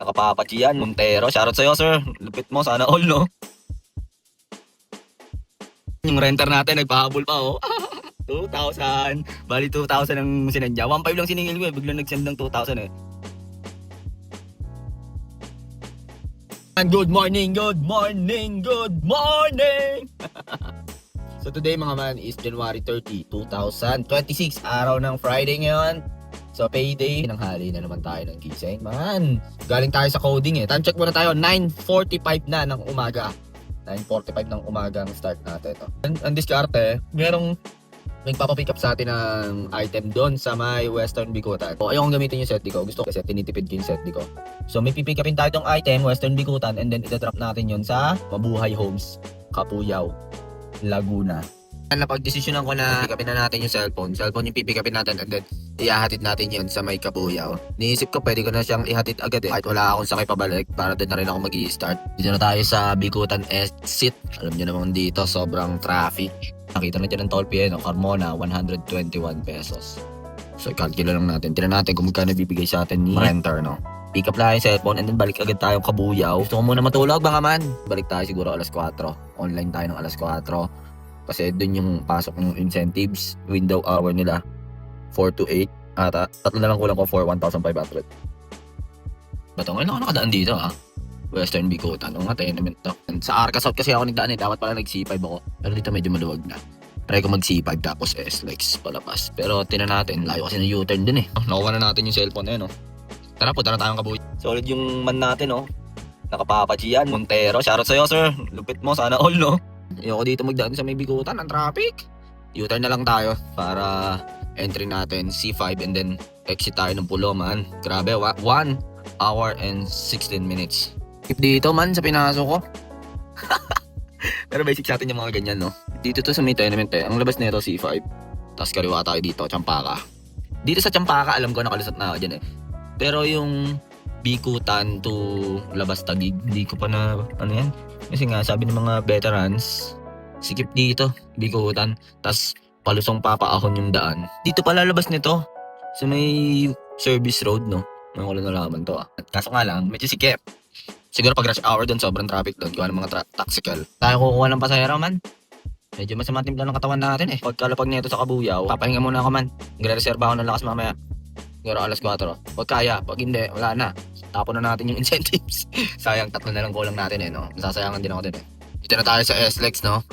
Nakapapachi yan. Montero, shoutout sa'yo, sir. Lupit mo, sana all, no? Yung renter natin, nagpahabol pa, oh. 2,000. Bali, 2,000 ang sinendya. 1,500 lang siningil ko, eh. Biglang nag-send ng 2,000, eh. And good morning, good morning, good morning! So today mga man is January 30, 2026. Araw ng Friday ngayon. So payday. Nanghali na naman tayo ng gising. Man, galing tayo sa coding eh. Time check muna tayo. 9:45 na ng umaga. 9:45 ng umaga ang start natin. Ang diskarte, may papapick up sa atin ng item doon sa may Western Bikutan. So ayokong gamitin yung set ko. Gusto ko kasi tinitipid ko yung set ko. So may pipick upin tayo tong item, Western Bikutan, and then ita-drop natin yon sa Mabuhay Homes, Kapuyaw, Laguna. Napag-desisyonan ko na pick upin na natin yung cellphone. Cellphone yung pipick upin natin and then ihahatid natin yun sa may Kapuyaw. Niisip ko pwede ko na siyang ihatid agad eh. Kahit wala akong sakay pabalik para doon na rin ako mag-i-start. Dito na tayo sa Bikutan exit. Alam niyo naman dito sobrang traffic. Nakita natin ng toll fee, no? Carmona, 121 pesos. So, i-calculate lang natin. Tignan natin kung magkano bibigay sa atin ni renter, no? Pick up lang yung cellphone and then balik agad tayong Kabuyaw. Gusto ko muna matulog, mga man. Balik tayo siguro alas 4. Online tayo ng alas 4. Kasi dun yung pasok ng incentives. Window hour nila, 4 to 8. At tatlo na lang kulang ko for 1,500. Ba't ngayon ako nakadaan dito, ha? Western Bikutan. O nga, tenement to. Sa Arca South kasi ako nagdaan eh. Dapat pala nag-C5 ako. Pero dito medyo maluwag na. Try ko mag-C5 tapos S-Lex palabas. Pero tinan natin. Layo kasi ng U-turn din eh. Nakuha na natin yung cellphone eh, no? Tara, punta na tayong Kabuyaw. Solid yung man natin, no? Nakapapachi yan. Montero, shoutout sa'yo, sir. Lupit mo, sana all, no? Ayoko dito magdaan sa may Bikutan. Ang traffic. U-turn na lang tayo para entry natin C5 and then exit tayo ng Pulo, man. Grabe, 1 hour and 16 minutes. Dito man sa pinasok ko. Pero basic sa atin yung mga ganyan, no? Dito to sa may tenement eh. Ang labas nito C5. Tapos kaliwa tayo dito, Champaka. Dito sa Champaka, alam ko nakalusot na ako dyan eh. Pero yung Bikutan to labas Taguig, hindi ko pa na, ano yan? Kasi nga, sabi ng mga veterans, sikip dito, Bikutan. Tapos palusong papaahon yung daan. Dito pala labas nito. Sa may service road, no? Ngayon ko lang nalaman to ah. Kaso nga lang, medyo sikip. Siguro pag rush hour doon, sobrang traffic doon. Kuha ng mga taxical. Tayo kukuha ng pasahero, man. Medyo masama timpla ng katawan natin eh. Pagkalapag nito sa Kabuyaw, papahinga muna ako, man. Nagre-reserva ako ng lakas mamaya. Siguro alas 4. Pag kaya, pag hindi, wala na. Tapon na natin yung incentives. Sayang, tatlo na lang kulang natin eh, no? Nasasayangan din ako din eh. Dito na tayo sa S-Lex, no?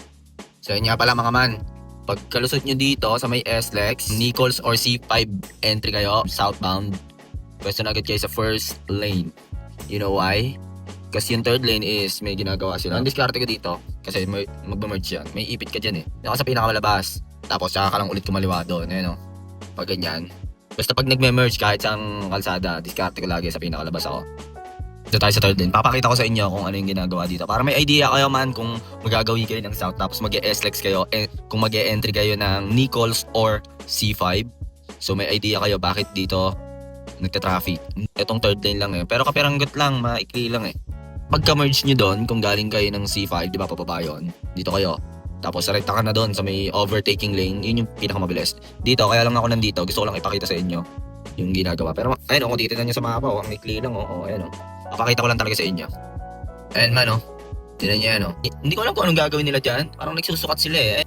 So yun nga pala mga man. Pag kalusot nyo dito sa may S-Lex, Nichols or C5 entry kayo, southbound. Pwesto na agad kayo sa first lane. You know why? Kasi yung third lane is may ginagawa sila. Ang diskarte ko dito, kasi magmamerge yan. May ipit ka dyan eh. Ako sa pinakamalabas. Tapos saka ka lang ulit kumaliwa doon. Ayun o. Pag ganyan. Basta pag nagme-merge kahit sang kalsada, diskarte ko lagi sa pinakalabas ako. Dito tayo sa third lane. Papakita ko sa inyo kung ano yung ginagawa dito. Para may idea kayo man kung magagawin kayo ng south. Tapos mag-e-S-Lex kayo. Kung mag-e-entry kayo ng Nichols or C5. So may idea kayo bakit dito nagta-traffic. Itong third lane lang eh. Pero kapiranggot lang, maikli lang eh. Pagka-merge nyo doon, kung galing kayo ng C5, di ba papaba yun? Dito kayo. Tapos rekta ka na doon sa may overtaking lane, yun yung pinakamabilis. Dito, kaya lang ako nandito, gusto ko lang ipakita sa inyo yung ginagawa. Pero ayun, kung titignan nyo sa mapa, ang ikli lang, ayun. Papakita ko lang talaga sa inyo. Ayun man, tinan nyo yan, Hindi ko alam kung anong gagawin nila dyan. Parang nagsusukat sila eh.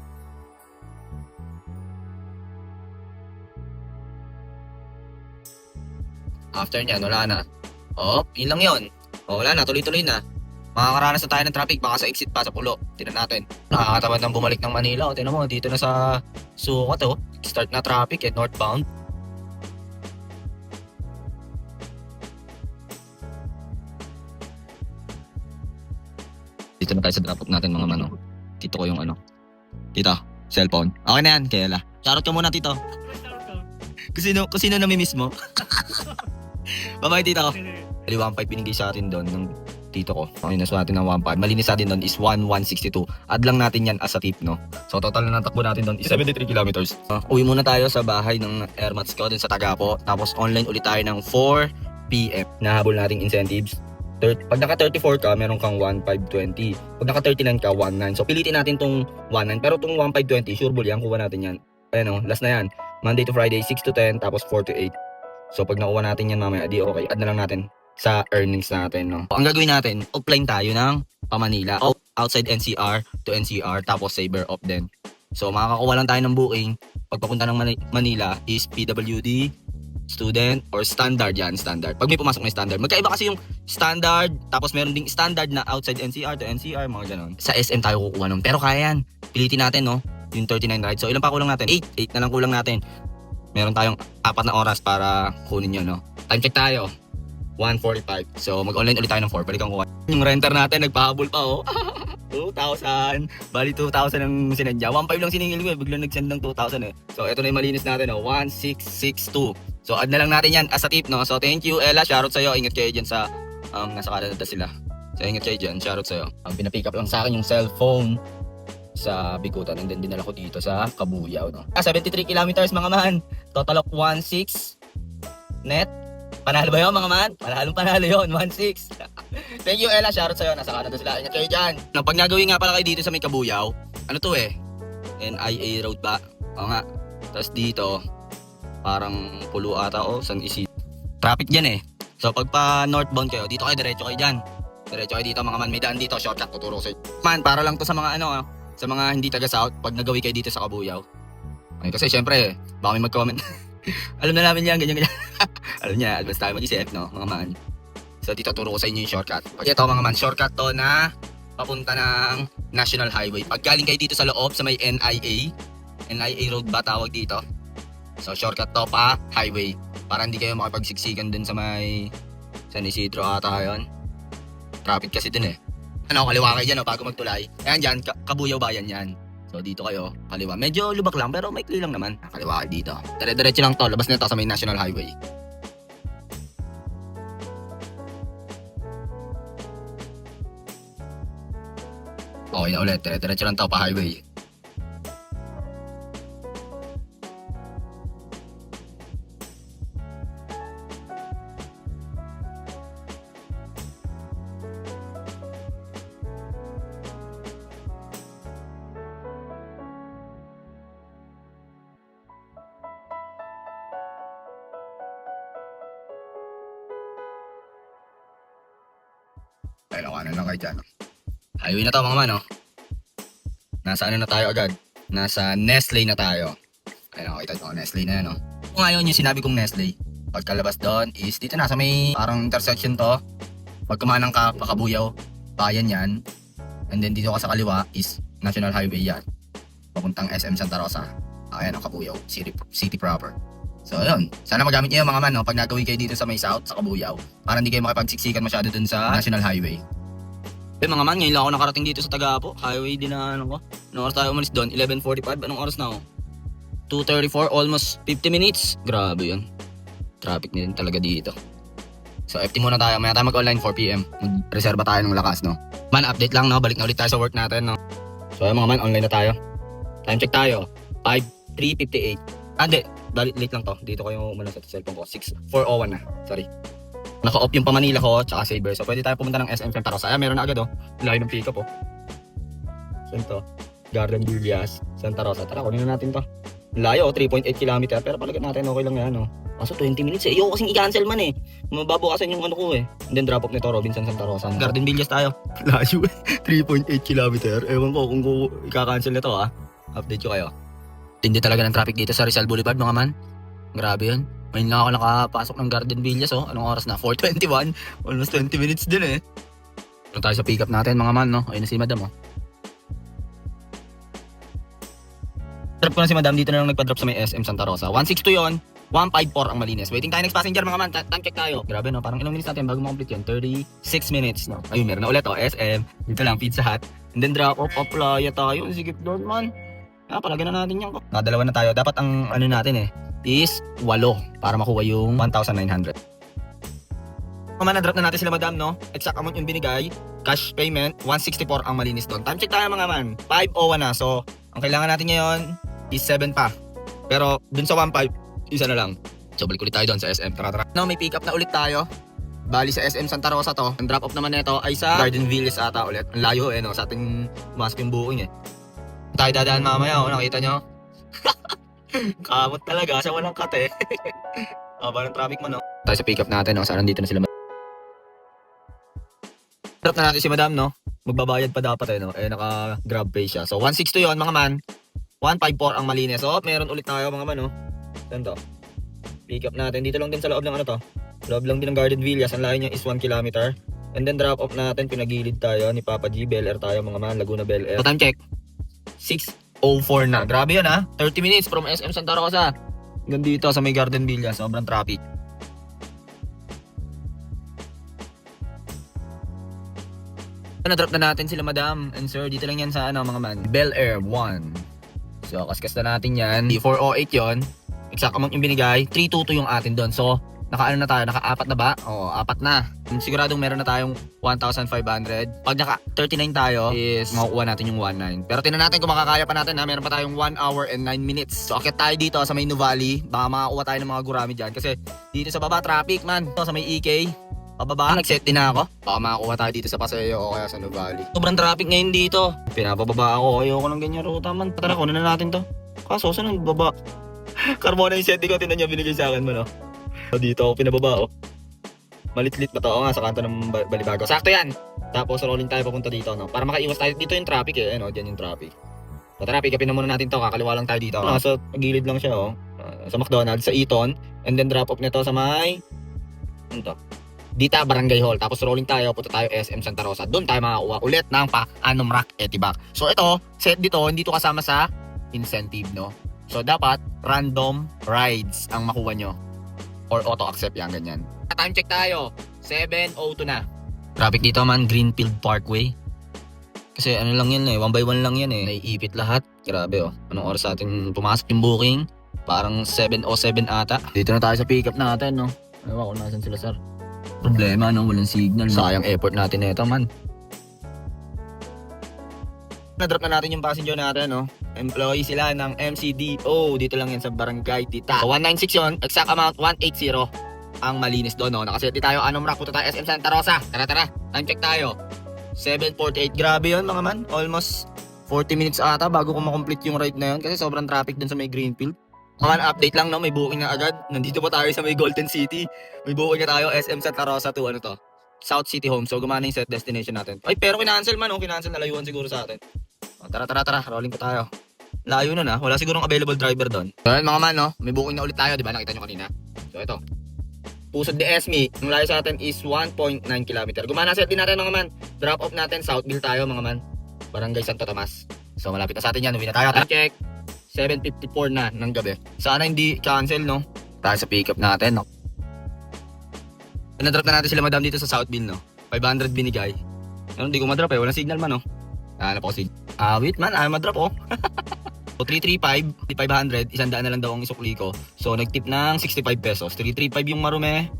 After nyan, wala na. Yun lang yun. Wala na, tuloy-tuloy na. Makakaranas na tayo ng traffic, baka sa exit pa sa Pulo. Tingnan natin. Nakakatamad ng bumalik ng Manila. Tingnan mo, dito na sa Sukat start na traffic northbound. Dito na tayo sa drop-off natin mga mano. Dito ko yung Dito, cellphone. Okay na yan, Kayla. Shoutout ka muna, Tito. Kung sino namimiss mo? Bye-bye, Tito. 1.5 binigay sa atin doon ng tito ko. Okay, nasuha natin ng 1.5. Malinis natin doon is 1,162. Add lang natin yan as a tip, no? So, total na natakbo natin doon is 73 kilometers. Uwi muna tayo sa bahay ng airmats ko din sa Tagapo. Tapos, online ulit tayo ng 4 p.m. Nahabol nating incentives. Pag naka 34 ka, meron kang 1,520. Pag naka 39 ka, 1,9. So, pilitin natin tong 1,9. Pero tong 1,520, sure bull yan. Kuha natin yan. Ayan last na yan. Monday to Friday, 6 to 10, tapos 4 to 8. So, pag nakuha natin yan mamaya, di okay. Add na lang natin. sa earnings natin, no? Ang gagawin natin, offline tayo ng pa-Manila. Outside NCR to NCR, tapos Saber off din. So, makakakuha lang tayo ng booking. Pagpapunta ng Manila is PWD, student, or standard yan, standard. Pag may pumasok na standard. Magkaiba kasi yung standard, tapos meron ding standard na outside NCR to NCR, mga ganon. Sa SM tayo kukuha nun. Pero kaya yan. Pilitin natin, no? Yung 39 rides. So, ilan pa kulang natin? 8 na lang kulang natin. Meron tayong 4 na oras para kunin yun, no? Time check tayo. 1:45. So, mag-online ulit tayo ng 4. Balikan ko. Yung renter natin, nagpahabol pa, oh. 2,000. Bali, 2,000 ang sinadya. 1,500 lang siningil ko, eh. Biglang nag-send ng 2,000, eh. So, ito na yung malinis natin, oh. 1,662. So, add na lang natin yan as a tip, no? So, thank you, Ella. Shoutout sa'yo. Ingat kayo dyan sa, nasa Canada sila. So, ingat kayo dyan. Shoutout sa'yo. Pinapick up lang sa akin yung cellphone sa Bikutan, and then dinala ko dito sa Kabuyaw, no? 73 kilometers, mga man. Total of 1,600 net. Panalo ba yun, mga man? Panalo yun, 1,600. Thank you, Ella. Shoutout sa'yo. Nasa Canada sila. Ingat kayo dyan. Pag nagawin nga pala kayo dito sa may Kabuyaw, ano to eh? NIA road ba? Oo nga. Tapos dito, parang pulo ata o San Isidro. Traffic dyan eh. So pag pa northbound kayo, dito kayo, diretso kayo dyan. Diretso kayo dito, mga man. May daan dito, shortcut, tuturo sa'yo. Man, para lang to sa mga sa mga hindi taga south, pag nagawi kayo dito sa Kabuyaw. Ay, kasi syempre, baka may mag-comment. Alam na namin yan, ganyan. Alam niya, advance tayo mag-isip, no, mga man. So dito turo ko sa inyo yung shortcut. Pag ito, mga man, shortcut to na papunta ng National Highway. Pag galing kayo dito sa loob, sa may NIA road ba tawag dito? So shortcut to pa highway. Para hindi kayo makipagsiksikan dun sa may San Isidro ata yun. Traffic kasi dun eh. Kaliwa kayo dyan, bago magtulay. Ayan dyan, Kabuyaw Bayan yan. So dito kayo, kaliwa. Medyo lubak lang, pero maikli lang naman. Kaliwa kayo dito. Dire-diretso lang to, labas na to sa may National Highway. Okay na ulit, dire-diretso lang to pa highway. Ay, lawanan lang kayo dyan. Highway na to, mga man, no? Nasa ano na tayo agad? Nasa Nestle na tayo. Ayun, kita nyo, Nestle na yan, no? Kung ngayon yung sinabi kong Nestle, pagkalabas doon is dito na sa may parang intersection to. Pag kumanang ka, Kabuyaw, Bayan yan. And then dito ka sa kaliwa is National Highway yan. Papuntang SM Santa Rosa. Ayan, Kabuyaw, city proper. So, ayun. Sana magamit nyo yung mga man, no? Pag nagawin kayo dito sa may south, sa Kabuyaw, para hindi kayo makipagsiksikan masyado dun sa National Highway. Mga man, ngayon lang ako nakarating dito sa Tagapo. Highway din na ko. Anong oras tayo umalis doon? 11:45. Anong oras na ako? 2:34. Almost 50 minutes. Grabe yun. Traffic din talaga dito. So, FT muna tayo. Maya tayo mag-online 4 PM. Mag-reserva tayo ng lakas, no? Man, update lang, no? Balik na ulit tayo sa work natin, no? So, ayun, mga man, online na tayo. Time check tayo. 3:58. Hindi. Late lang to. Dito kayo muna sa cellphone ko. 4:01 na. Sorry. Naka-off yung pa-Manila ko, tsaka Saber. So, pwede tayo pumunta ng SM Santa Rosa. Ayan, meron na agad, oh. Layo ng pick-up, oh. Saan to? Garden Villas, Santa Rosa. Tara, kunin na natin to. Layo, 3.8 km. Pero palagat natin, okay lang yan, oh. Kaso 20 minutes, eh. Ayoko kasing i-cancel man, eh. Mababukasan yung ano ko, eh. And then drop off nito, Robinson Santa Rosa. Garden Villas tayo. Layo, eh. 3.8 km. Ewan ko kung i-cancel nito, ah. Update ko kayo. Tindi talaga ng traffic dito sa Rizal Boulevard, mga man. Grabe yun. Ngayon lang ako nakapasok ng Garden Villas, oh. Anong oras na? 4:21. Almost 20 minutes din, eh. Doon tayo sa pick-up natin, mga man, no? Ayun na si Madam, oh. Drop ko na si Madam. Dito na lang nagpa-drop sa may SM Santa Rosa. 162 yun. 154 ang malinis. Waiting tayo next passenger, mga man. Time check tayo. Grabe, no? Parang ilang minutes natin bago ma-complete yun. 36 minutes, no? Ayun, meron na ulit, oh. SM. Dito lang, Pizza Hut. And then drop off, playa tayo. Sigip doon, man. Palagyan na natin yan. Nakadalawa na tayo. Dapat ang ano natin, is 8 para makuha yung 1,900. Na-drop na natin sila, Madam, no? Exact amount yung binigay. Cash payment, 164 ang malinis doon. Time check tayo, mga man. 5:01 na. So, ang kailangan natin ngayon is 7 pa. Pero dun sa 1.5, isa na lang. So, balik ulit tayo doon sa SM. Tara. No, may pick up na ulit tayo. Bali sa SM Santa Rosa to. Ang drop off naman nito ay sa Garden Villas ata ulit. Ang layo, no? Sa ating pumasok yung booking, Tayo dadaan mamaya, nakita nyo? Kamot talaga sa walang kate. Haba ng traffic mo, no? Tayo sa pick up natin, no? Saan nandito na sila. Drop na natin si madam, no? Magbabayad pa dapat, no? Naka-grab pay siya. So, 162 yon mga man. 154 ang malinis. So, meron ulit tayo, mga man, no? Saan to? Pick up natin. Dito lang din sa loob ng ano to. Loob lang din ng Garden Villas. Ang layo niya is 1 kilometer. And then drop off natin. Pinagilid tayo ni Papa G. Bel Air tayo, mga man. Laguna Bel Air. So, time check. 6:04 na. Grabe yan, ha? 30 minutes from SM Santa Rosa. Hanggang dito sa may Garden Villas. Sobrang traffic. Na-drop na natin sila madam and sir. Dito lang yan sa ano, mga man. Bel Air 1. So, kaskas na natin yan. 408 yon. Exact amount yung binigay. 322 yung atin doon. So, naka-ano na tayo? Naka-apat na ba? Oo, apat na. Siguradong meron na tayong 1,500. Pag naka-39 tayo, is makukuha natin yung 19. Pero tinan natin kung makakaya pa natin, ha? Meron pa tayong 1 hour and 9 minutes. So, akit tayo dito sa may Nuvali. Baka makakuha tayo ng mga gurami dyan. Kasi dito sa baba, traffic man. Sa may EK, pababa, nag-set din ako. Baka makakuha tayo dito sa Paseo o kaya sa Nuvali. Sobrang traffic ngayon dito. Pinapababa ako. Ayoko ng ganyan ruta man. Tara, kunin na natin to. Kaso, saan ang baba? Carmona yung set ko, tinan niya binigay sa akin mo, no? So, dito ako pinababa, oh. Malit-lit ba to? Oo nga, sa kanto ng Balibago. Sakto yan! Tapos rolling tayo papunta dito, no? Para makaiwas tayo. Dito yung traffic, eh. Ano, dyan yung traffic. So, tara, pick upin na muna natin to. Kakaliwa lang tayo dito. So, gilid lang siya, oh. Sa McDonald's, sa Eton. And then drop off nito sa may... Ano to? Dita, Barangay Hall. Tapos rolling tayo, punta tayo SM Santa Rosa. Doon tayo makakuha ulit ng Anom Rock Etibac. So, ito, set dito, hindi to kasama sa incentive, no? So, dapat random rides ang makuha nyo. Or auto-accept yan, ganyan. Time check tayo. 7:02 na. Traffic dito man, Greenfield Parkway. Kasi ano lang yan eh, 1 by 1 lang yan eh. Naiipit lahat. Grabe oh. Anong oras natin pumasok yung booking? Parang 7:07 ata. Dito na tayo sa pick up natin, no? Ewan ko nasan sila, sir. Problema, no? Walang signal. Sayang effort natin nito, man. Na-drop na natin yung passenger natin, no? Employee sila ng MCDO. Dito lang yan sa Barangay Dita. So, 196 yun. Exact amount, 180 ang malinis doon, no? Nakaseti tayo. Anom Rock, punta tayo SM Santa Rosa. Tara. Time check tayo. 7:48. Grabe yun, mga man. Almost 40 minutes ata bago ko makomplete yung ride na yun. Kasi sobrang traffic dun sa may Greenfield. Mga update lang, no? May booking na agad. Nandito pa tayo sa may Golden City. May booking na tayo. SM Santa Rosa to, ano to? South City Home. So, gumana yung set destination natin. Ay, pero kinancel man, no? Kinancel na layuan siguro sa atin. Tara. Rolling po tayo. Layo na na. Wala sigurong available driver doon. So, yun, mga man, no? May booking na ulit tayo, di ba? Nakita nyo kanina. So, ito. Pusod de Esme. Ang layo sa atin is 1.9 km. Gumana set din natin, mga man. Drop off natin. Southville tayo, mga man. Barangay Santo Tomas. So, malapit na sa atin yan. Uwi na tayo. Time check. 7:54 na ng gabi. Sana hindi cancel, no? Tayo sa pick up natin, no? Na-drop na natin sila, madam, dito sa Southville, no? 500 binigay. Pero hindi ko ma-drop eh. Walang signal man, no? Ano po kasi? Wait man, ma-drop, oh. So, 335, 500, 100 na lang daw ang isukli ko. So, nag-tip ng 65 pesos. 335 yung marume.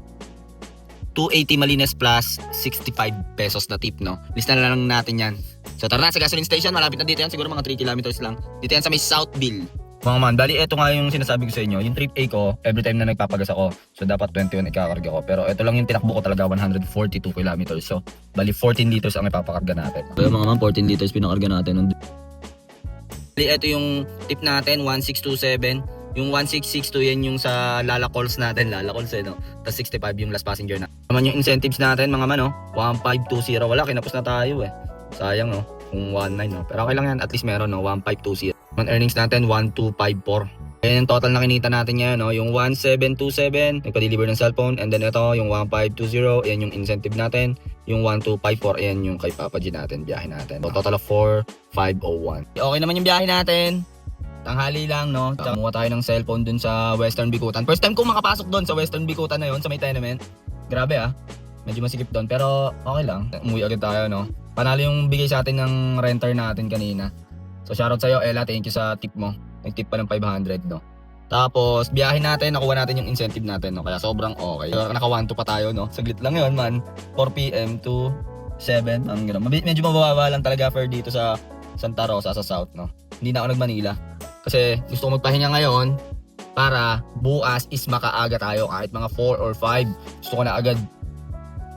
280 malinis plus 65 pesos na tip, no? Lista na lang natin yan. So, tara na sa gasoline station. Malapit na dito yan. Siguro mga 3 kilometers lang. Dito yan sa may Southville. Mga man, bali eto nga yung sinasabi ko sa inyo. Yung trip A ko, every time na nagpapagas ako. So, dapat 21 ikakarga ko. Pero eto lang yung tinakbo ko talaga, 142 kilometers. So, bali 14 liters ang ipapakarga natin. So, mga man, 14 liters pinakarga natin. Bali, eto yung tip natin, 1627. Yung 1662 yan yung sa Lala Calls natin. Lala Calls no? Tapos 65 yung last passenger na. Naman yung incentives natin, mga man, no? 1520. Wala, kinapos na tayo eh. Sayang, no? Kung 19, no? Pero okay lang yan. At least meron, no? 1520. Ang earnings natin, 1254. Ayan yung total na kinita natin yan, no? Yung 1727, nagpa-deliver ng cellphone. And then ito, yung 1520, ayan yung incentive natin. Yung 1254, ayan yung kay Papa G natin, biyahe natin. So, total of 4501. Okay naman yung biyahe natin. Tanghali lang, no? Kumuha tayo ng cellphone dun sa Western Bicutan. First time ko makapasok dun sa Western Bicutan na yun, sa may tenement. Grabe medyo masikip dun. Pero okay lang. Umuwi agad tayo, no? Panalo yung bigay sa atin ng renter natin kanina. So shoutout sa'yo, Ella. Thank you sa tip mo. Nag-tip pa ng 500, no? Tapos, biyahe natin, nakuha natin yung incentive natin, no? Kaya sobrang okay. So, naka 1-2 pa tayo, no? Saglit lang yun, man. 4 p.m. to 7. Medyo mababa lang talaga fare dito sa Santa Rosa, sa South, no? Hindi na ako nag-Manila. Kasi gusto ko magpahinga ngayon para bukas is makaaga tayo kahit mga 4 or 5. Gusto ko na agad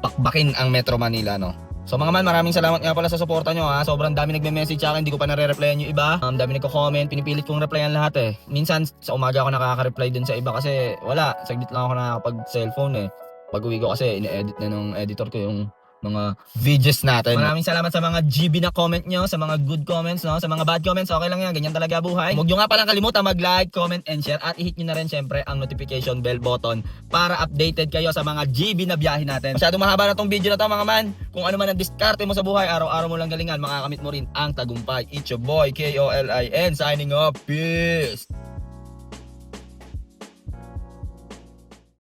pakbakin ang Metro Manila, no? So mga man, maraming salamat nga pala sa suporta nyo ha. Sobrang dami nagme-message sa akin, hindi ko pa nare-replyan yung iba. Dami nagko-comment, pinipilit kong replyan lahat eh. Minsan sa umaga ako nakaka-reply dun sa iba kasi wala, saglit lang ako nakakapag-cellphone eh. Pag uwi ko kasi ine-edit na ng editor ko yung mga videos natin. Maraming salamat sa mga GB na comment nyo, sa mga good comments, no? Sa mga bad comments, okay lang yan, ganyan talaga buhay. Huwag nyo nga palang kalimutan mag-like, comment, and share, at i-hit nyo na rin syempre ang notification bell button para updated kayo sa mga GB na biyahe natin. Masyadong mahaba na tong video na to mga man. Kung ano man ang diskarte mo sa buhay, araw-araw mo lang galingan, makakamit mo rin ang tagumpay. It's your boy, KOLIN, signing off. Peace!